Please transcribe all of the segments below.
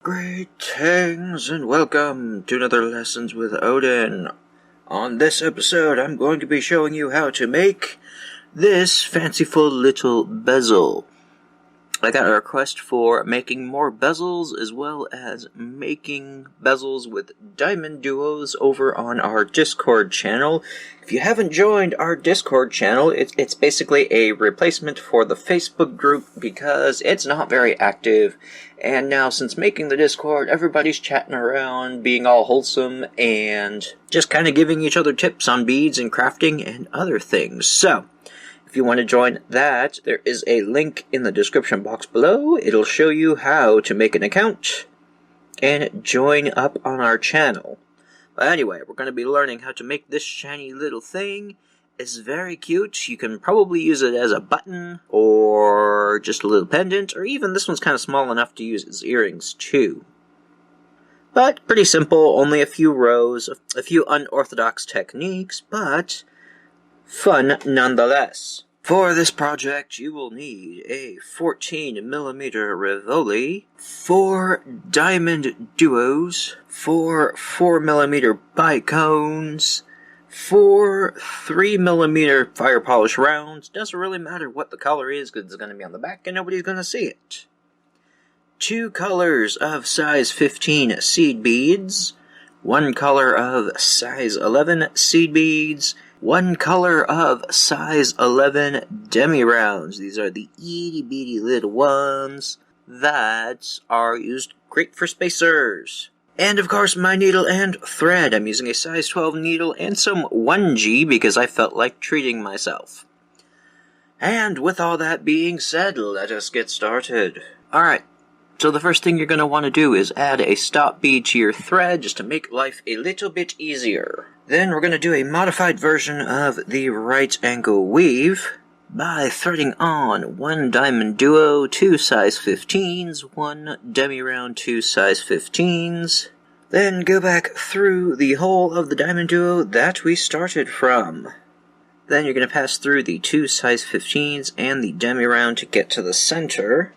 Greetings and welcome to another Lessons with Odin. On this episode, I'm going to be showing you how to make this fanciful little bezel. I got a request for making more bezels as well as making bezels with Diamonduos over on our Discord channel. If you haven't joined our Discord channel, it's basically a replacement for the Facebook group because it's not very active. And now, since making the Discord, everybody's chatting around, being all wholesome, and just kind of giving each other tips on beads and crafting and other things. So, if you want to join that, there is a link in the description box below. It'll show you how to make an account and join up on our channel. But anyway, we're going to be learning how to make this shiny little thing. It's very cute. You can probably use it as a button or just a little pendant, or even this one's kind of small enough to use as earrings too. But pretty simple, only a few rows, a few unorthodox techniques, but fun nonetheless. For this project, you will need a 14mm rivoli, 4 diamonduos, 4 4mm bicones, 4 3mm fire polish rounds. Doesn't really matter what the color is because it's going to be on the back and nobody's going to see it. 2 colors of size 15 seed beads, 1 color of size 11 seed beads, 1 color of size 11 Demi rounds. These are the itty bitty little ones that are used great for spacers. And of course my needle and thread. I'm using a size 12 needle and some 1G because I felt like treating myself. And with all that being said, let us get started. Alright, so the first thing you're going to want to do is add a stop bead to your thread just to make life a little bit easier. Then we're going to do a modified version of the right angle weave by threading on 1 Diamonduo, 2 size 15s, 1 Demi round, 2 size 15s. Then go back through the hole of the Diamonduo that we started from. Then you're going to pass through the 2 size 15s and the Demi round to get to the center.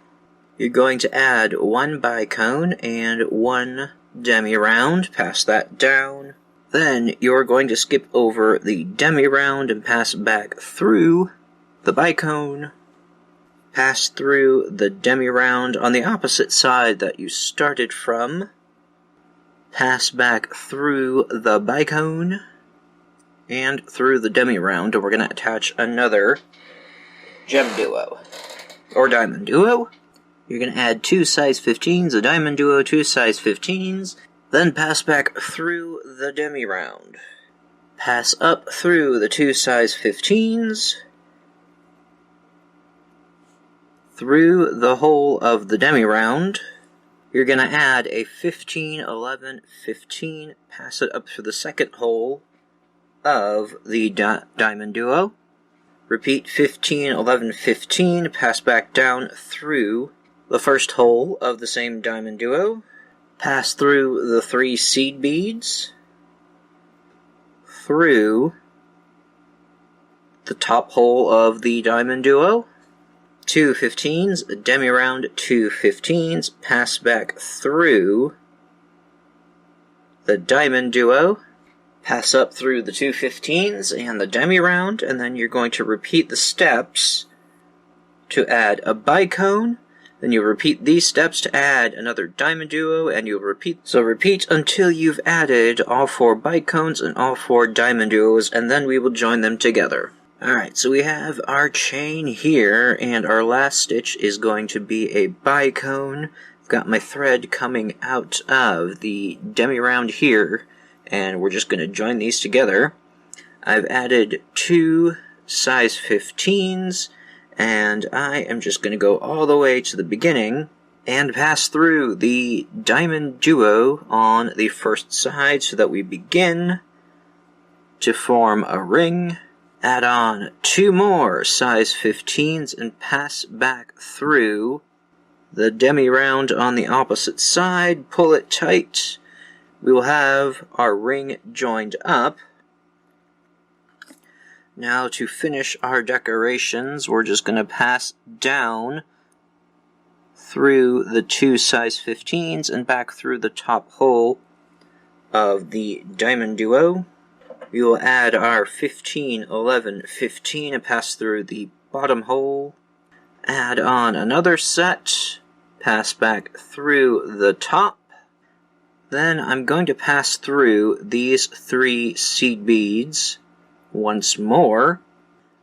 You're going to add 1 bicone and 1 Demi round, pass that down. Then you're going to skip over the Demi round and pass back through the bicone, pass through the Demi round on the opposite side that you started from, pass back through the bicone, and through the Demi round, and we're going to attach another Gemduo, or Diamonduo. You're going to add 2 size 15s, a Diamonduo, 2 size 15s, then pass back through the Demi round. Pass up through the 2 size 15s, through the hole of the Demi round. You're going to add a 15, 11, 15, pass it up through the second hole of the Diamonduo. Repeat 15, 11, 15, pass back down through the first hole of the same Diamonduo. Pass through the 3 seed beads, through the top hole of the Diamonduo, 2 15s, a Demi round, 2 15s, pass back through the Diamonduo, pass up through the 2 15s and the Demi round, and then you're going to repeat the steps to add a bicone. Then you'll repeat these steps to add another Diamonduo, and you'll repeat until you've added all 4 bicones and all 4 Diamonduos, and then we will join them together. Alright, so we have our chain here, and our last stitch is going to be a bicone. I've got my thread coming out of the Demi round here, and we're just going to join these together. I've added 2 size 15s, and I am just going to go all the way to the beginning and pass through the Diamonduo on the first side so that we begin to form a ring. Add on 2 more size 15s and pass back through the Demi round on the opposite side. Pull it tight. We will have our ring joined up. Now to finish our decorations, we're just going to pass down through the two size 15s and back through the top hole of the Diamonduo. We will add our 15, 11, 15 and pass through the bottom hole. Add on another set, pass back through the top. Then I'm going to pass through these 3 seed beads once more,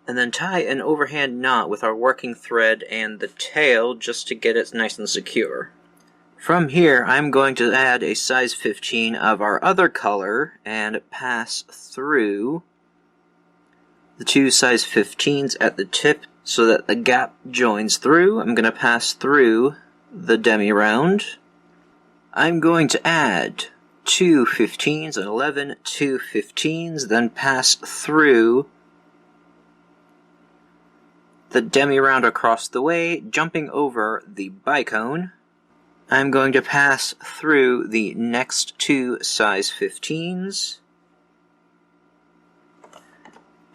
and then tie an overhand knot with our working thread and the tail just to get it nice and secure. From here, I'm going to add a size 15 of our other color and pass through the two size 15s at the tip so that the gap joins through. I'm going to pass through the Demi round. I'm going to add 2 15s and 11 2 15s, then pass through the Demi round across the way, jumping over the Bicone. I'm going to pass through the next 2 size 15s,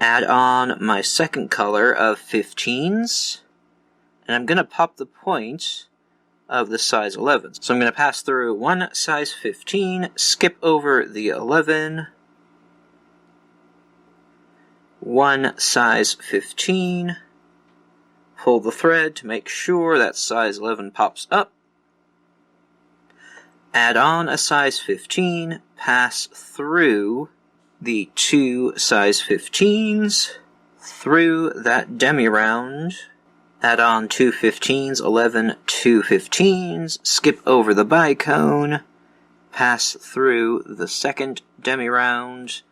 add on my second color of 15s, and I'm going to pop the point of the size 11. So I'm going to pass through 1 size 15, skip over the 11, 1 size 15, pull the thread to make sure that size 11 pops up, add on a size 15, pass through the 2 size 15s, through that Demi round, add on 2 15s, 11 2 15s, skip over the Bicone, pass through the second Demi round,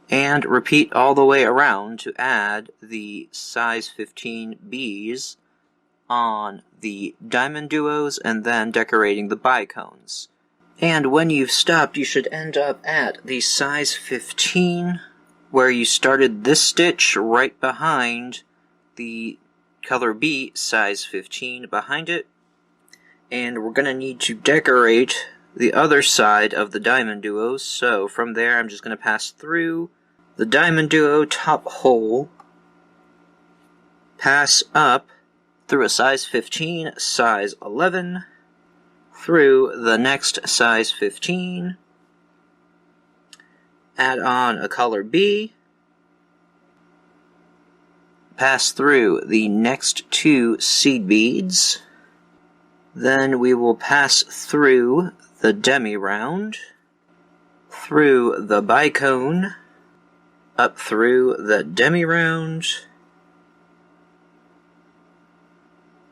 and repeat all the way around to add the size 15 bees on the Diamonduos and then decorating the Bicones. And when you've stopped, you should end up at the size 15 where you started this stitch right behind the color B size 15 behind it. And we're going to need to decorate the other side of the Diamonduos. So from there, I'm just going to pass through the Diamonduo top hole, pass up through a size 15, size 11, through the next size 15, add on a color B, pass through the next 2 seed beads, then we will pass through the Demi round, through the Bicone, up through the Demi round,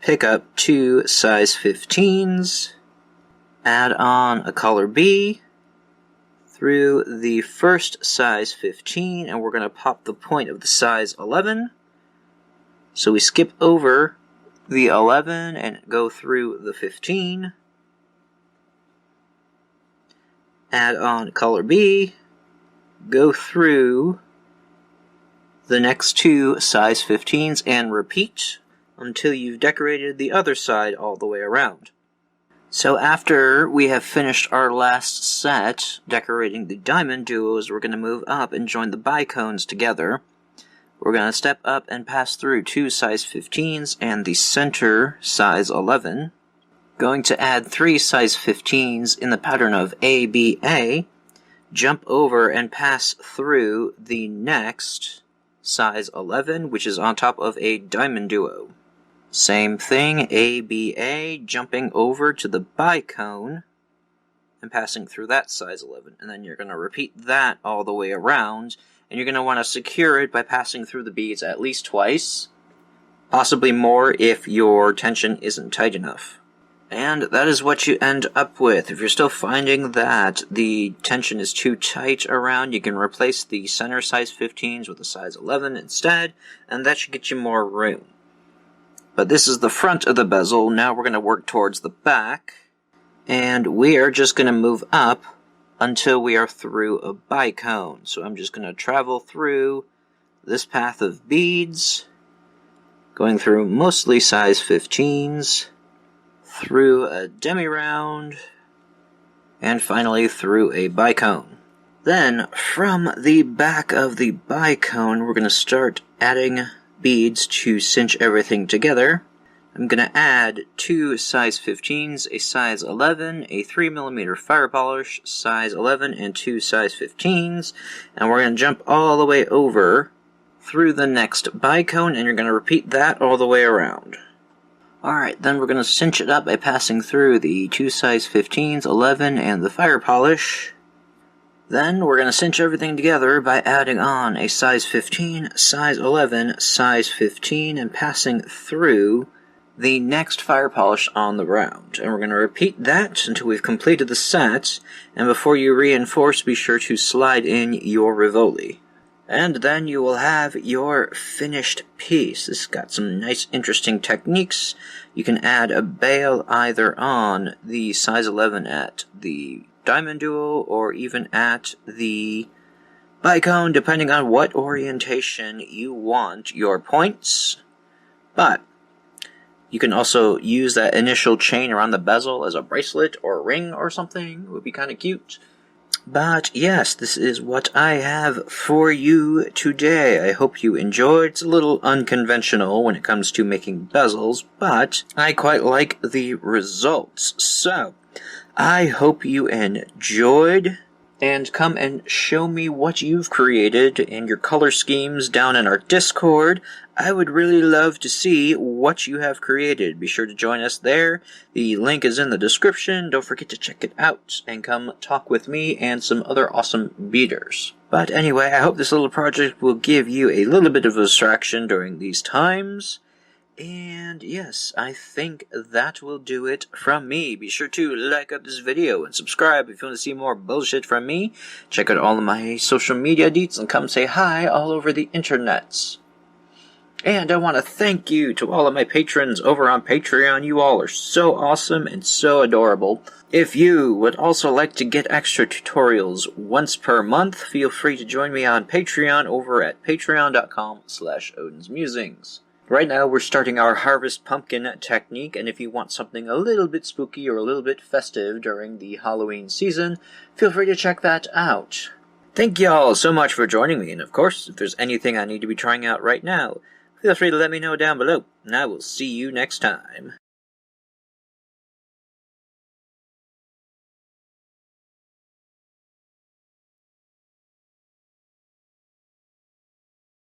pick up 2 size 15s, add on a color B through the first size 15, and we're going to pop the point of the size 11. So we skip over the 11 and go through the 15. Add on color B, go through the next 2 size 15s and repeat until you've decorated the other side all the way around. So after we have finished our last set decorating the Diamonduos, we're going to move up and join the Bicones together. We're going to step up and pass through 2 size 15s and the center size 11. Going to add 3 size 15s in the pattern of ABA, jump over and pass through the next size 11, which is on top of a Diamonduo. Same thing, ABA, jumping over to the Bicone and passing through that size 11. And then you're going to repeat that all the way around, and you're going to want to secure it by passing through the beads at least twice, possibly more if your tension isn't tight enough. And that is what you end up with. If you're still finding that the tension is too tight around, you can replace the center size 15s with a size 11 instead, and that should get you more room. But this is the front of the bezel. Now we're going to work towards the back, and we are just going to move up until we are through a Bicone. So I'm just going to travel through this path of beads, going through mostly size 15s, through a Demi round, and finally through a Bicone. Then, from the back of the Bicone, we're going to start adding beads to cinch everything together. I'm going to add 2 size 15s, a size 11, a 3mm fire polish, size 11, and 2 size 15s, and we're going to jump all the way over through the next bicone, and you're going to repeat that all the way around. Alright, then we're going to cinch it up by passing through the 2 size 15s, 11, and the fire polish. Then we're going to cinch everything together by adding on a size 15, size 11, size 15, and passing through the next fire polish on the round. And we're going to repeat that until we've completed the set, and before you reinforce, be sure to slide in your rivoli. And then you will have your finished piece. This has got some nice, interesting techniques. You can add a bail either on the size 11 at the Diamonduo or even at the Bicone, depending on what orientation you want your points. But you can also use that initial chain around the bezel as a bracelet or a ring or something. It would be kind of cute. But yes, this is what I have for you today. I hope you enjoyed. It's a little unconventional when it comes to making bezels, but I quite like the results. So, I hope you enjoyed, and come and show me what you've created and your color schemes down in our Discord. I would really love to see what you have created. Be sure to join us there. The link is in the description. Don't forget to check it out and come talk with me and some other awesome beaters. But anyway, I hope this little project will give you a little bit of a distraction during these times. And yes, I think that will do it from me. Be sure to like up this video and subscribe if you want to see more bullshit from me. Check out all of my social media deets and come say hi all over the internets. And I want to thank you to all of my patrons over on Patreon. You all are so awesome and so adorable. If you would also like to get extra tutorials once per month, feel free to join me on Patreon over at patreon.com/odins.musings. Right now we're starting our Harvest Pumpkin technique, and if you want something a little bit spooky or a little bit festive during the Halloween season, feel free to check that out. Thank y'all so much for joining me, and of course, if there's anything I need to be trying out right now, feel free to let me know down below, and I will see you next time.